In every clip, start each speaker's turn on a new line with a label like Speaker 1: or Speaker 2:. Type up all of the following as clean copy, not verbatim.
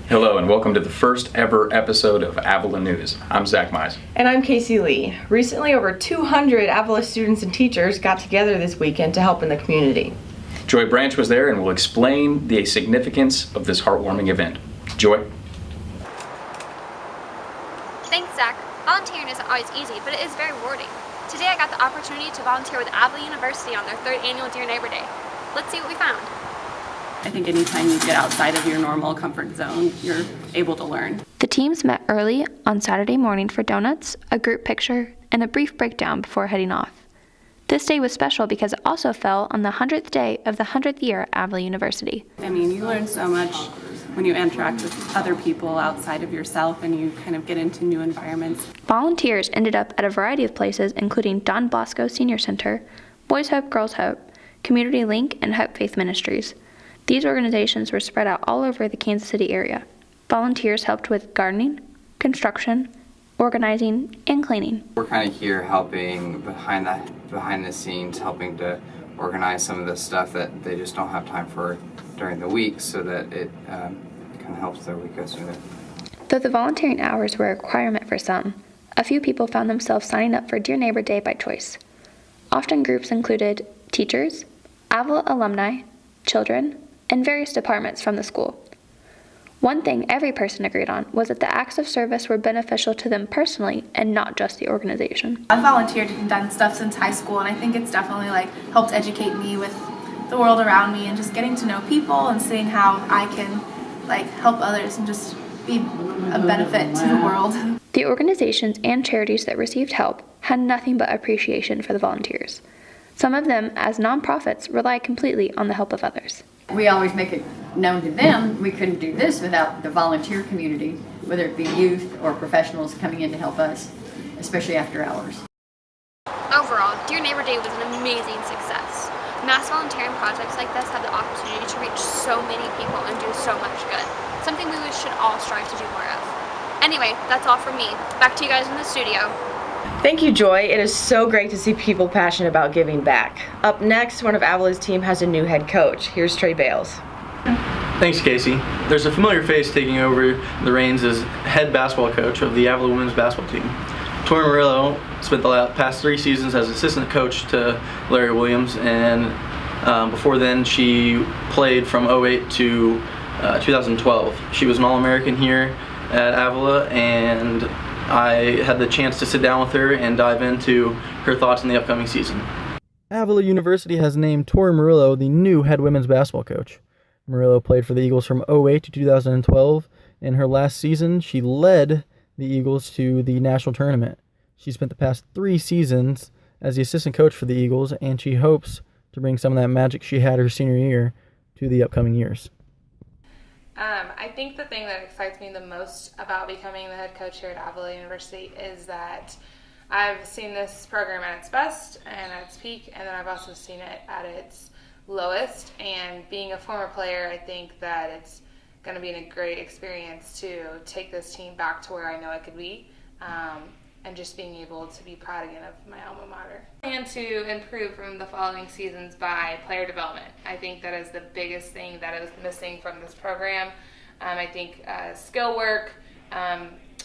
Speaker 1: Hello and welcome to the first ever episode of Avila News. I'm Zach Mize.
Speaker 2: And I'm Casey Lee. Recently, over 200 Avila students and teachers got together this weekend to help in the community.
Speaker 1: Joy Branch was there and will explain the significance of this heartwarming event. Joy?
Speaker 3: Thanks, Zach. Volunteering isn't always easy, but it is very rewarding. Today I got the opportunity to volunteer with Avila University on their 3rd annual Dear Neighbor Day. Let's see what we found.
Speaker 4: I think anytime you get outside of your normal comfort zone, you're able to learn.
Speaker 5: The teams met early on Saturday morning for donuts, a group picture, and a brief breakdown before heading off. This day was special because it also fell on the 100th day of the 100th year at Avila University.
Speaker 4: I mean, you learn so much when you interact with other people outside of yourself and you kind of get into new environments.
Speaker 5: Volunteers ended up at a variety of places, including Don Bosco Senior Center, Boys Hope, Girls Hope, Community Link, and Hope Faith Ministries. These organizations were spread out all over the Kansas City area. Volunteers helped with gardening, construction, organizing, and cleaning.
Speaker 6: We're kind of here helping behind the scenes, helping to organize some of the stuff that they just don't have time for during the week, so that it kind of helps their week go smoother.
Speaker 5: Though the volunteering hours were a requirement for some, a few people found themselves signing up for Dear Neighbor Day by choice. Often groups included teachers, Avila alumni, children, and various departments from the school. One thing every person agreed on was that the acts of service were beneficial to them personally and not just the organization.
Speaker 7: I've volunteered and done stuff since high school, and I think it's definitely helped educate me with the world around me and just getting to know people and seeing how I can help others and just be a benefit to the world.
Speaker 5: The organizations and charities that received help had nothing but appreciation for the volunteers. Some of them, as nonprofits, rely completely on the help of others.
Speaker 8: We always make it known to them we couldn't do this without the volunteer community, whether it be youth or professionals coming in to help us, especially after hours.
Speaker 3: Overall, Dear Neighbor Day was an amazing success. Mass volunteering projects like this have the opportunity to reach so many people and do so much good, something we should all strive to do more of. Anyway, that's all from me. Back to you guys in the studio.
Speaker 2: Thank you, Joy. It is so great to see people passionate about giving back. Up next, one of Avila's team has a new head coach. Here's Trey Bales.
Speaker 9: Thanks, Casey. There's a familiar face taking over the reins as head basketball coach of the Avila women's basketball team. Tori Murillo spent the past 3 seasons as assistant coach to Larry Williams, and before then she played from 08 to 2012. She was an All-American here at Avila, and I had the chance to sit down with her and dive into her thoughts in the upcoming season.
Speaker 10: Avila University has named Tori Murillo the new head women's basketball coach. Murillo played for the Eagles from 08 to 2012. In her last season, she led the Eagles to the national tournament. She spent the past 3 seasons as the assistant coach for the Eagles, and she hopes to bring some of that magic she had her senior year to the upcoming years.
Speaker 11: I think the thing that excites me the most about becoming the head coach here at Avila University is that I've seen this program at its best and at its peak, and then I've also seen it at its lowest. And being a former player, I think that it's going to be a great experience to take this team back to where I know it could be, and just being able to be proud again of my alma mater. And to improve from the following seasons by player development. I think that is the biggest thing that is missing from this program. I think skill work,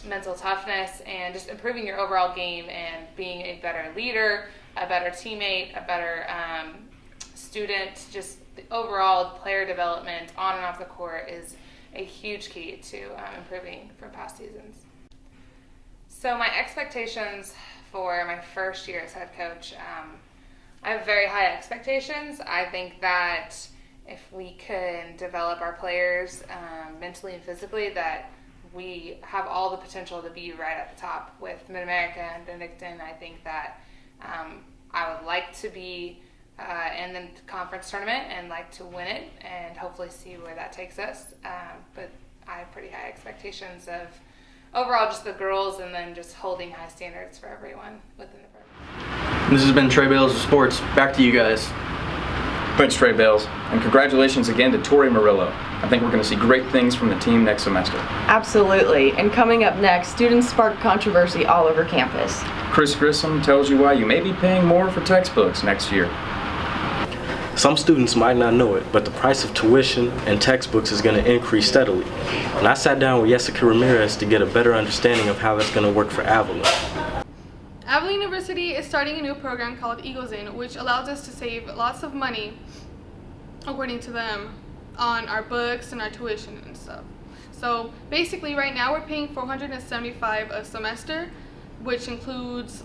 Speaker 11: mental toughness, and just improving your overall game and being a better leader, a better teammate, a better student. Just the overall player development on and off the court is a huge key to improving from past seasons. So my expectations for my first year as head coach, I have very high expectations. I think that if we can develop our players mentally and physically, that we have all the potential to be right at the top with Mid-America and Benedictine. I think that I would like to be in the conference tournament and like to win it and hopefully see where that takes us. But I have pretty high expectations of overall just the girls, and then just holding high standards for everyone within the program.
Speaker 9: This has been Trey Bales of Sports. Back to you guys.
Speaker 1: Thanks, Trey Bales, and congratulations again to Tori Murillo. I think we're going to see great things from the team next semester.
Speaker 2: Absolutely. And coming up next, students spark controversy all over campus.
Speaker 1: Chris Grissom tells you why you may be paying more for textbooks next year.
Speaker 12: Some students might not know it, but the price of tuition and textbooks is going to increase steadily. And I sat down with Jessica Ramirez to get a better understanding of how that's going to work for Avila.
Speaker 13: Avila University is starting a new program called Eagles In, which allows us to save lots of money, according to them, on our books and our tuition and stuff. So basically right now we're paying $475 a semester, which includes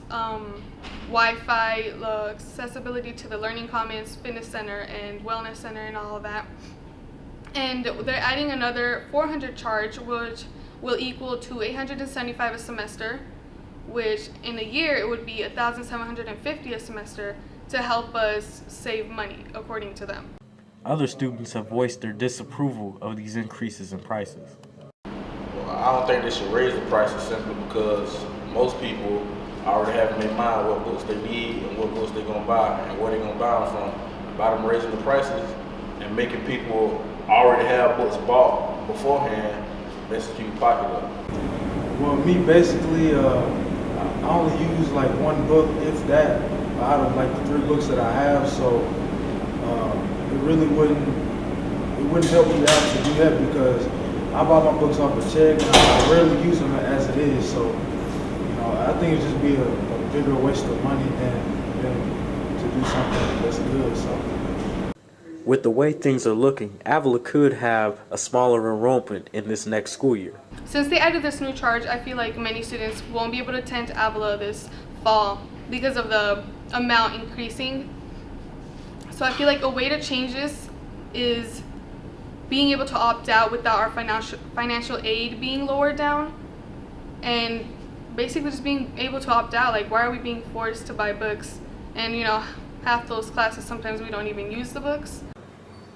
Speaker 13: Wi-Fi, accessibility to the Learning Commons, Fitness Center, and Wellness Center, and all of that. And they're adding another $400 charge, which will equal to $875 a semester, which in a year it would be $1,750 a semester to help us save money, according to them.
Speaker 12: Other students have voiced their disapproval of these increases in prices.
Speaker 14: Well, I don't think they should raise the prices simply because most people already have in their mind what books they need and what books they're going to buy and where they're going to buy them from. By them raising the prices and making people already have books bought beforehand, messes people's pocket up.
Speaker 15: Well, me basically, I only use like one book, if that, out of like the 3 books that I have, so it really wouldn't help me out to do that because I buy my books off a check and I rarely use them as it is, so I think it'd just be a bigger waste of money than to do something that's good. So,
Speaker 12: with the way things are looking, Avila could have a smaller enrollment in this next school year.
Speaker 13: Since they added this new charge, I feel like many students won't be able to attend Avila this fall because of the amount increasing. So I feel like a way to change this is being able to opt out without our financial aid being lowered down, and basically just being able to opt out. Like, why are we being forced to buy books? And half those classes, sometimes we don't even use the books.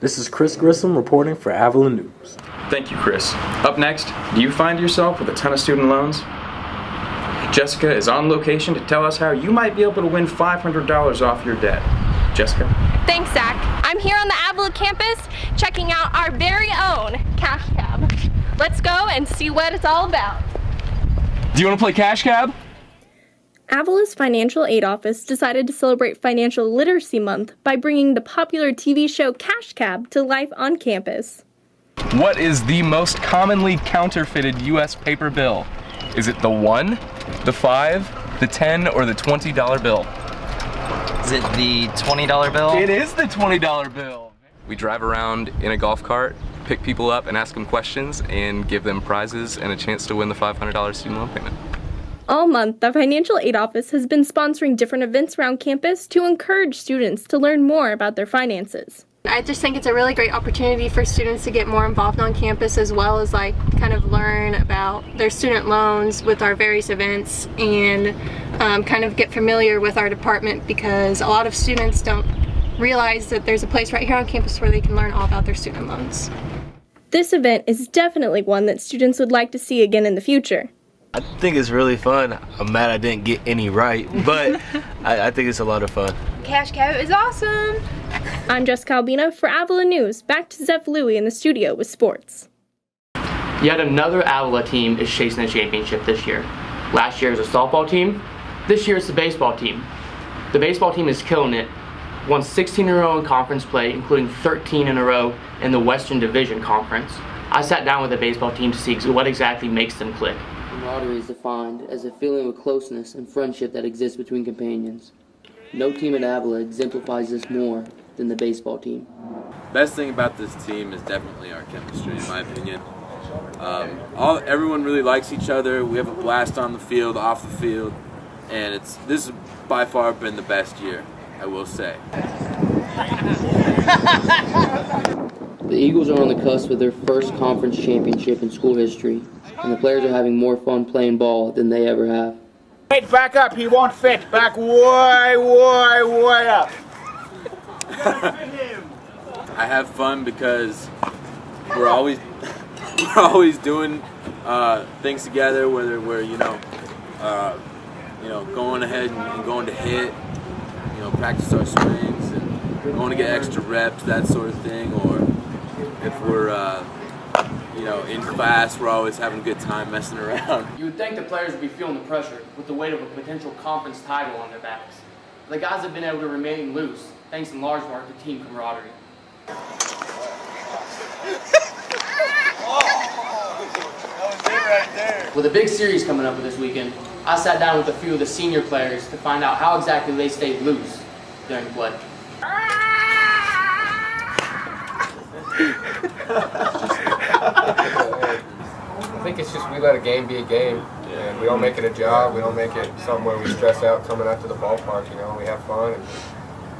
Speaker 12: This is Chris Grissom reporting for Avila News.
Speaker 1: Thank you, Chris. Up next, do you find yourself with a ton of student loans? Jessica is on location to tell us how you might be able to win $500 off your debt. Jessica?
Speaker 16: Thanks, Zach. I'm here on the Avila campus checking out our very own Cash Cab. Let's go and see what it's all about.
Speaker 17: Do you want to play Cash Cab?
Speaker 18: Avila's Financial Aid Office decided to celebrate Financial Literacy Month by bringing the popular TV show Cash Cab to life on campus.
Speaker 17: What is the most commonly counterfeited U.S. paper bill? Is it the 1, the 5, the 10, or the $20 bill?
Speaker 19: Is it the $20 bill?
Speaker 17: It is the $20 bill. We drive around in a golf cart, pick people up and ask them questions, and give them prizes and a chance to win the $500 student loan payment.
Speaker 18: All month, the Financial Aid Office has been sponsoring different events around campus to encourage students to learn more about their finances.
Speaker 16: I just think it's a really great opportunity for students to get more involved on campus, as well as kind of learn about their student loans with our various events, and kind of get familiar with our department, because a lot of students don't realize that there's a place right here on campus where they can learn all about their student loans.
Speaker 18: This event is definitely one that students would like to see again in the future.
Speaker 20: I think it's really fun. I'm mad I didn't get any right, but I think it's a lot of fun.
Speaker 16: Cash Cab is awesome!
Speaker 18: I'm Jessica Albina for Avila News. Back to Zeff Lewey in the studio with sports.
Speaker 21: Yet another Avila team is chasing the championship this year. Last year it was a softball team. This year it's the baseball team. The baseball team is killing it. Won 16 in a row in conference play, including 13 in a row in the Western Division Conference. I sat down with the baseball team to see what exactly makes them click.
Speaker 22: Camaraderie is defined as a feeling of closeness and friendship that exists between companions. No team at Avila exemplifies this more than the baseball team.
Speaker 23: Best thing about this team is definitely our chemistry, in my opinion. Everyone really likes each other. We have a blast on the field, off the field, and this has by far been the best year, I will say.
Speaker 22: The Eagles are on the cusp of their first conference championship in school history, and the players are having more fun playing ball than they ever have.
Speaker 24: Wait, back up. He won't fit. Back way up.
Speaker 23: I have fun because we're always doing things together, whether we're going ahead and going to hit, practice our swings and going to get extra reps, that sort of thing, or if we're in class, we're always having a good time messing around.
Speaker 21: You would think the players would be feeling the pressure with the weight of a potential conference title on their backs. The guys have been able to remain loose, thanks in large part to team camaraderie. With a big series coming up this weekend, I sat down with a few of the senior players to find out how exactly they stayed loose during play.
Speaker 4: I think it's just we let a game be a game, and we don't make it a job. We don't make it something where we stress out coming out to the ballpark. You know, we have fun,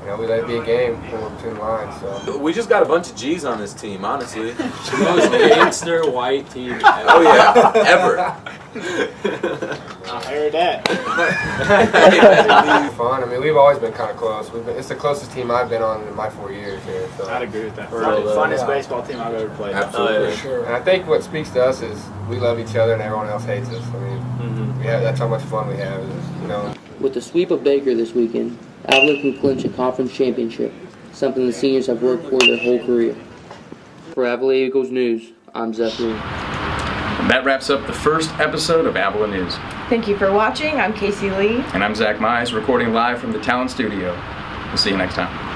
Speaker 4: and we let it be a game pulling between the lines. So
Speaker 5: we just got a bunch of G's on this team, honestly. The most gangster white team ever. Oh yeah, ever.
Speaker 4: I heard that. Fun. I mean, we've always been kind of close. It's the closest team I've been on in my 4 years here. So
Speaker 24: I'd agree with that. Funnest baseball team I've ever played.
Speaker 5: Absolutely.
Speaker 4: Sure. And I think what speaks to us is we love each other and everyone else hates us. I mean, that's how much fun we have.
Speaker 22: With the sweep of Baker this weekend, Avila can clinch a conference championship, something the seniors have worked for their whole career. For Avila Eagles News, I'm Zeff Lewey.
Speaker 1: That wraps up the first episode of Avila News.
Speaker 2: Thank you for watching. I'm Casey Lee.
Speaker 1: And I'm Zach Mize, recording live from the Talon studio. We'll see you next time.